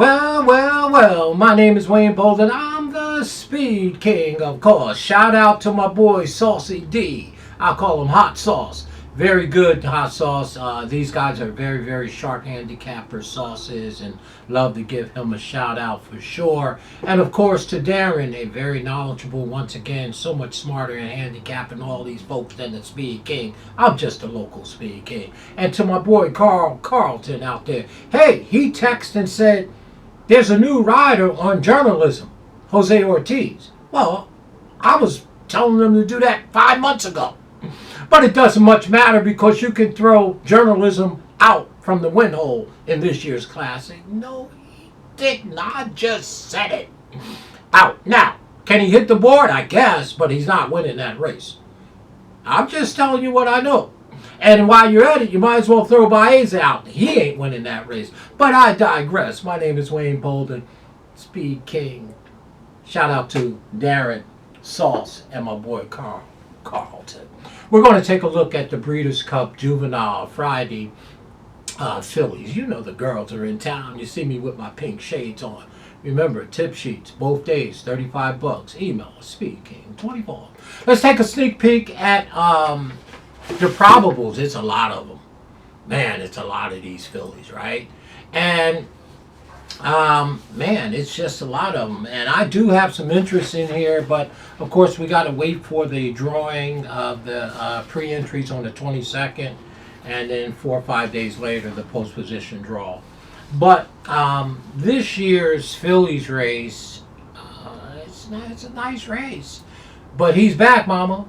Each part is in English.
Well, my name is Wayne Bolden. I'm the Speed King, of course. Shout out to my boy Saucy D. I call him Hot Sauce. Very good hot sauce. These guys are very, very sharp handicapper sauces and love to give him a shout out for sure. And of course to Darren, a very knowledgeable, once again, so much smarter in handicapping all these folks than the Speed King. I'm just a local Speed King. And to my boy Carlton out there. Hey, he texted and said, there's a new rider on journalism, Jose Ortiz. Well, I was telling them to do that 5 months ago. But it doesn't much matter because you can throw journalism out from the win hole in this year's Classic. No, he did not. Just said it. Out. Now, can he hit the board? I guess, but he's not winning that race. I'm just telling you what I know. And while you're at it, you might as well throw Baez out. He ain't winning that race. But I digress. My name is Wayne Bolden, Speed King. Shout out to Darren, Sauce, and my boy Carlton. We're going to take a look at the Breeders' Cup Juvenile Friday fillies. You know the girls are in town. You see me with my pink shades on. Remember, tip sheets, both days, $35. Email us, SpeedKing24. Let's take a sneak peek at the probables. It's a lot of them. Man, it's a lot of these fillies, right? And man, it's just a lot of them. And I do have some interest in here, but of course we got to wait for the drawing of the pre-entries on the 22nd, and then 4 or 5 days later the post-position draw. But this year's fillies race, it's a nice race. But he's back, mama.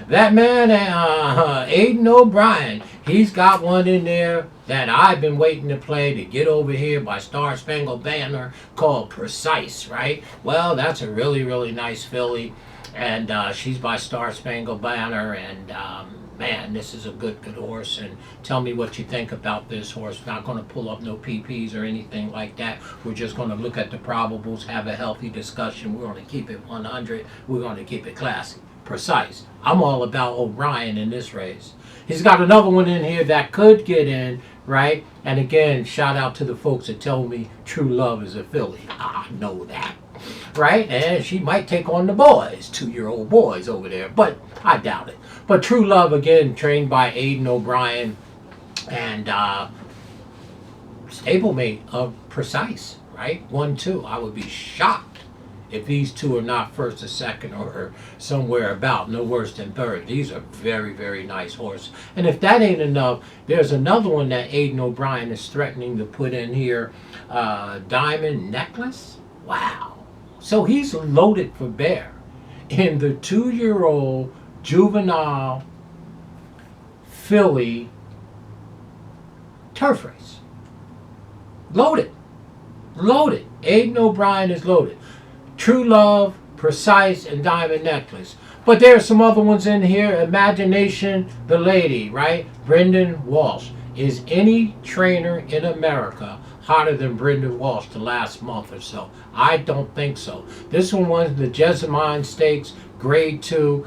That man, Aiden O'Brien, he's got one in there that I've been waiting to play to get over here by Star Spangled Banner called Precise, right? Well, that's a really, really nice filly, and she's by Star Spangled Banner, and man, this is a good horse. And tell me what you think about this horse. Not going to pull up no PPs or anything like that. We're just going to look at the probables, have a healthy discussion. We're going to keep it 100. We're going to keep it classy. Precise. I'm all about O'Brien in this race. He's got another one in here that could get in, right? And again, shout out to the folks that tell me True Love is a filly. I know that, right? And she might take on the boys, 2-year-old boys over there, but I doubt it. But True Love, again, trained by Aiden O'Brien and stablemate of Precise, right? 1-2. I would be shocked if these two are not first or second or somewhere about, no worse than third. These are very, very nice horses. And if that ain't enough, there's another one that Aiden O'Brien is threatening to put in here, Diamond Necklace. Wow. So he's loaded for bear in the 2-year-old juvenile filly turf race. Loaded. Loaded. Aiden O'Brien is loaded. True Love, Precise, and Diamond Necklace. But there are some other ones in here. Imagination, the lady, right? Brendan Walsh. Is any trainer in America hotter than Brendan Walsh the last month or so? I don't think so. This one won the Jessamine Stakes, Grade 2.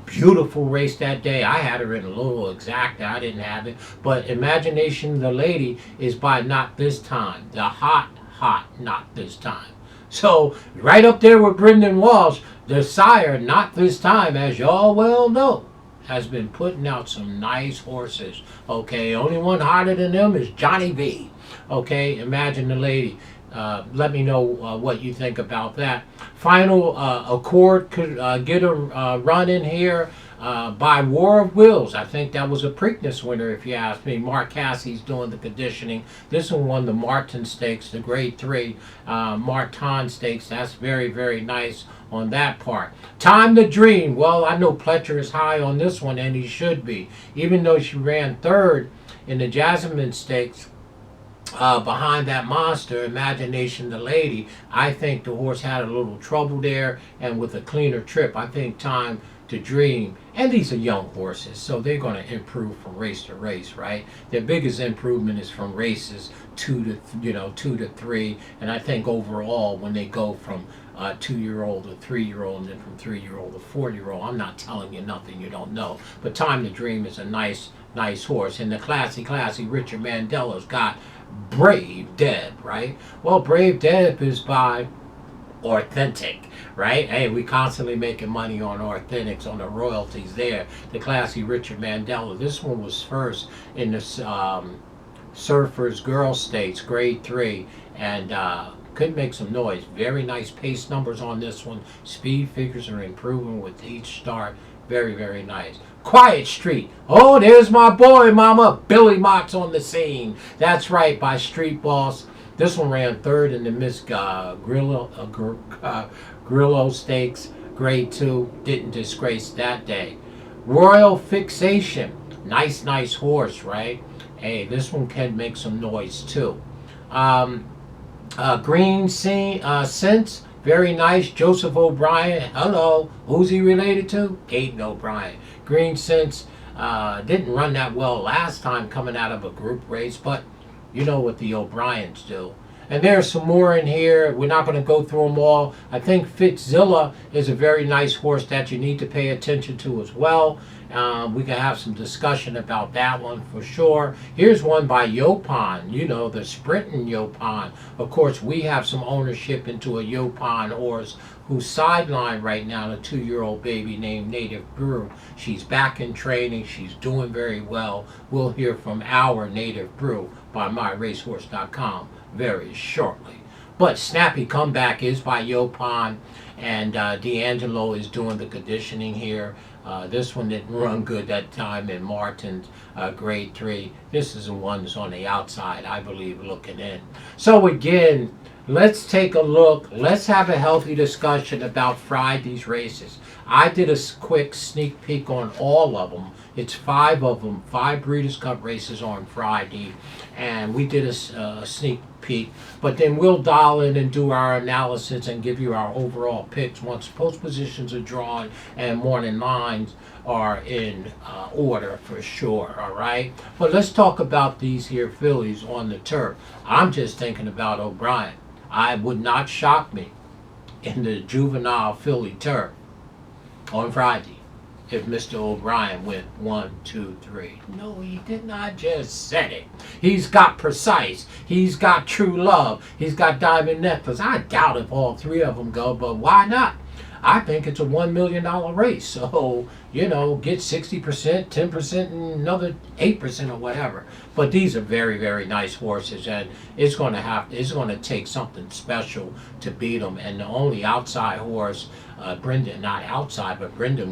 Beautiful race that day. I had her in a little exacta. I didn't have it. But Imagination, the lady, is by Not This Time. The hot Not This Time. So, right up there with Brendan Walsh, the sire, Not This Time, as y'all well know, has been putting out some nice horses. Okay, only one hotter than them is Johnny V. Okay, Imagine the Lady. Let me know what you think about that. Final Accord could get a run in here by War of Wills. I think that was a Preakness winner, if you ask me. Mark Cassie's doing the conditioning. This one won the Martin Stakes, the Grade 3 Martin Stakes. That's very, very nice on that part. Time to Dream. Well, I know Pletcher is high on this one, and he should be. Even though she ran third in the Jasmine Stakes, behind that monster, Imagination the Lady, I think the horse had a little trouble there, and with a cleaner trip, I think Time to Dream, and these are young horses, so they're going to improve from race to race, right? Their biggest improvement is from races 2 to 3, and I think overall when they go from 2-year-old to 3-year-old, and then from 3-year-old to 4-year-old, I'm not telling you nothing you don't know, but Time to Dream is a nice horse, and the classy Richard Mandela's got Brave Deb, right? Well, Brave Deb is by Authentic, right? Hey, we constantly making money on Authentics, on the royalties there. The classy Richard Mandela. This one was first in this Surfers Girl Stakes, Grade 3, and could make some noise. Very nice pace numbers on this one. Speed figures are improving with each start. Very, very nice. Quiet Street. Oh, there's my boy, mama. Billy Mott's on the scene. That's right, by Street Boss. This one ran third in the Miss Grillo Stakes, Grade 2. Didn't disgrace that day. Royal Fixation. Nice, nice horse, right? Hey, this one can make some noise too. Green Sense. Very nice. Joseph O'Brien. Hello. Who's he related to? Caden O'Brien. Green Sense didn't run that well last time coming out of a group race, but you know what the O'Briens do. And there's some more in here. We're not going to go through them all. I think Fitzilla is a very nice horse that you need to pay attention to as well. We can have some discussion about that one for sure. Here's one by Yopon, you know, the sprinting Yopon. Of course, we have some ownership into a Yopon horse who's sidelined right now, a 2-year-old baby named Native Brew. She's back in training. She's doing very well. We'll hear from our Native Brew by myracehorse.com very shortly. But Snappy Comeback is by Yopon, and D'Angelo is doing the conditioning here. This one didn't run good that time in Martin's Grade 3. This is the one that's on the outside, I believe, looking in. So again, let's take a look. Let's have a healthy discussion about Friday's races. I did a quick sneak peek on all of them. It's 5 of them, 5 Breeders' Cup races on Friday, and we did a sneak peek. But then we'll dial in and do our analysis and give you our overall picks once post positions are drawn and morning lines are in order for sure, all right? But let's talk about these here fillies on the turf. I'm just thinking about O'Brien. I would not shock me in the juvenile filly turf on Friday if Mr. O'Brien went 1, 2, 3. No, he did not just said it. He's got Precise. He's got True Love. He's got Diamond Necklace. I doubt if all 3 of them go, but why not? I think it's a $1 million race. So, you know, get 60%, 10%, and another 8% or whatever. But these are very, very nice horses, and it's going to take something special to beat them. And the only outside horse, Brendan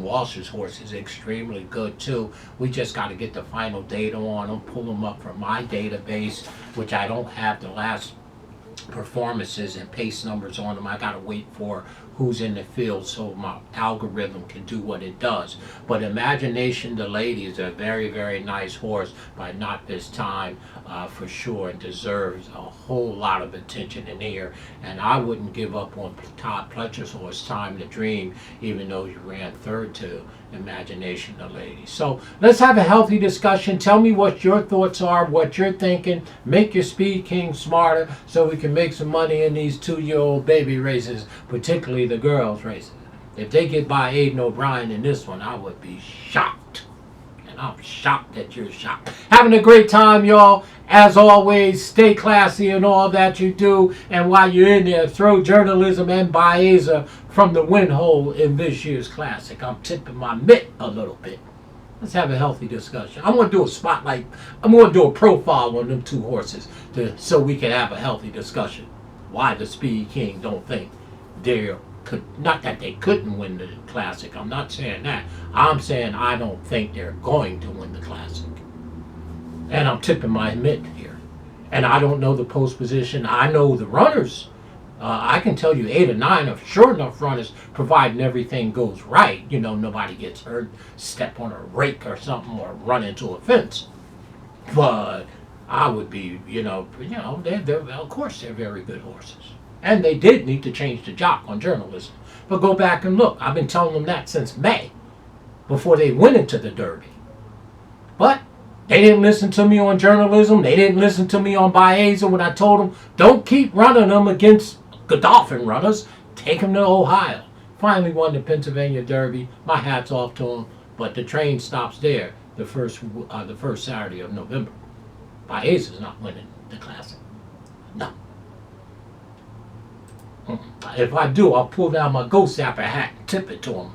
Walsh's horse is extremely good too. We just got to get the final data on them, pull them up from my database, which I don't have the last performances and pace numbers on them. I got to wait for who's in the field so my algorithm can do what it does. But Imagination the Lady is a very, very nice horse by Not This Time for sure, and deserves a whole lot of attention in here. And I wouldn't give up on Todd Pletcher's horse Time to Dream, even though you ran third to Imagination the Lady. So let's have a healthy discussion. Tell me what your thoughts are, what you're thinking. Make your Speed King smarter so we can make some money in these 2-year-old baby races, particularly the girls races. If they get by Aiden O'Brien in this one, I would be shocked. And I'm shocked that you're shocked. Having a great time, y'all. As always, stay classy in all that you do. And while you're in there, throw journalism and Baeza from the win hole in this year's Classic. I'm tipping my mitt a little bit. Let's have a healthy discussion. I'm going to do a spotlight. I'm going to do a profile on them 2 horses so we can have a healthy discussion. Why the Speed King don't think not that they couldn't win the Classic. I'm not saying that. I'm saying I don't think they're going to win the Classic. And I'm tipping my mitt here. And I don't know the post position. I know the runners. I can tell you 8 or 9 are sure enough runners, providing everything goes right. You know, nobody gets hurt, step on a rake or something, or run into a fence. But I would be, they're of course they're very good horses. And they did need to change the jock on journalism. But go back and look. I've been telling them that since May, before they went into the Derby. But they didn't listen to me on journalism. They didn't listen to me on Baeza when I told them, don't keep running them against Godolphin runners. Take them to Ohio. Finally won the Pennsylvania Derby. My hat's off to them. But the train stops there the first Saturday of November. Baez is not winning the Classic. No. If I do, I'll pull down my Go Zapper hat and tip it to him.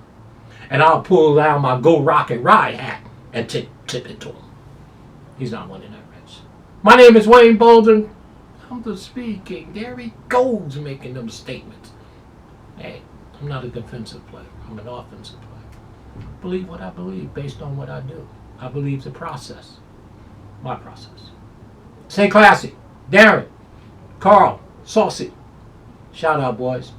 And I'll pull down my Go Rocket Ride hat and tip it to him. He's not winning that race. My name is Wayne Bolden. I'm the Speed King. There he goes making them statements. Hey, I'm not a defensive player. I'm an offensive player. Believe what I believe based on what I do. I believe the process. My process. Stay classy. Darren, Carl, Saucy. Shout out, boys.